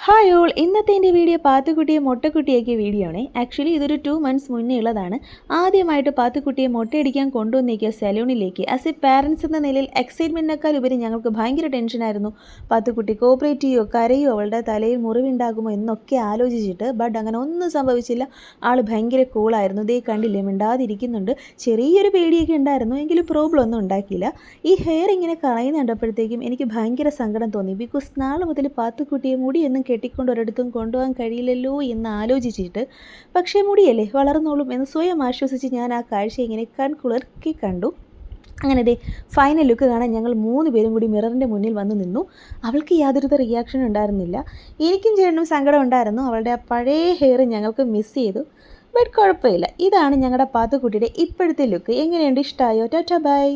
Hi all, ഇന്നത്തെ എൻ്റെ video പാത്തുക്കുട്ടിയെ മൊട്ടക്കുട്ടിയാക്കിയ video ആണ്. ആക്ച്വലി ഇതൊരു 2 മന്ത്സ് മുന്നേ ഉള്ളതാണ്. ആദ്യമായിട്ട് പാത്തുക്കുട്ടിയെ മൊട്ടയടിക്കാൻ കൊണ്ടുവന്നേക്കുക സലൂണിലേക്ക്. ആസ് എ പാരൻസ് എന്ന നിലയിൽ എക്സൈറ്റ്മെൻറ്റിനേക്കാൾ ഉപരി ഞങ്ങൾക്ക് ഭയങ്കര ടെൻഷനായിരുന്നു. പാത്തുക്കുട്ടി കോപ്പറേറ്റ് ചെയ്യുമോ, കരയോ, അവളുടെ തലയിൽ മുറിവുണ്ടാകുമോ എന്നൊക്കെ ആലോചിച്ചിട്ട്. ബട്ട് അങ്ങനെ ഒന്നും സംഭവിച്ചില്ല. ആൾ ഭയങ്കര കൂളായിരുന്നു. ദേ കണ്ടില്ലേ, മിണ്ടാതിരിക്കുന്നുണ്ട്. ചെറിയൊരു പേടിയൊക്കെ ഉണ്ടായിരുന്നു, എങ്കിലും പ്രോബ്ലം ഒന്നും ഉണ്ടാക്കിയില്ല. ഈ ഹെയർ ഇങ്ങനെ കളയുന്ന കണ്ടപ്പോഴത്തേക്കും എനിക്ക് ഭയങ്കര സങ്കടം തോന്നി. ബിക്കോസ് നാളെ മുതൽ പാത്തുക്കുട്ടിയെ മുടിയൊന്നും കെട്ടിക്കൊണ്ട് ഒരിടത്തും കൊണ്ടുപോകാൻ കഴിയില്ലല്ലോ എന്ന് ആലോചിച്ചിട്ട്. പക്ഷേ മുടിയല്ലേ, വളർന്നോളും എന്ന് സ്വയം ആശ്വസിച്ച് ഞാൻ ആ കാഴ്ച ഇങ്ങനെ കൺകുളിർക്കി കണ്ടു. അങ്ങനെ ദേ ഫൈനൽ ലുക്ക് കാണാൻ ഞങ്ങൾ 3 പേരും കൂടി മിററിൻ്റെ മുന്നിൽ വന്ന് നിന്നു. അവൾക്ക് യാതൊരുവിധ റിയാക്ഷനും ഉണ്ടായിരുന്നില്ല. എനിക്കും ചേട്ടനും സങ്കടം ഉണ്ടായിരുന്നു. അവളുടെ ആ പഴയ ഹെയർ ഞങ്ങൾക്ക് മിസ് ചെയ്തു. ബട്ട് കുഴപ്പമില്ല. ഇതാണ് ഞങ്ങളുടെ പാത്തുക്കുട്ടിയുടെ ഇപ്പോഴത്തെ ലുക്ക്. എങ്ങനെയുണ്ട്, ഇഷ്ടമായോ? Tata bye.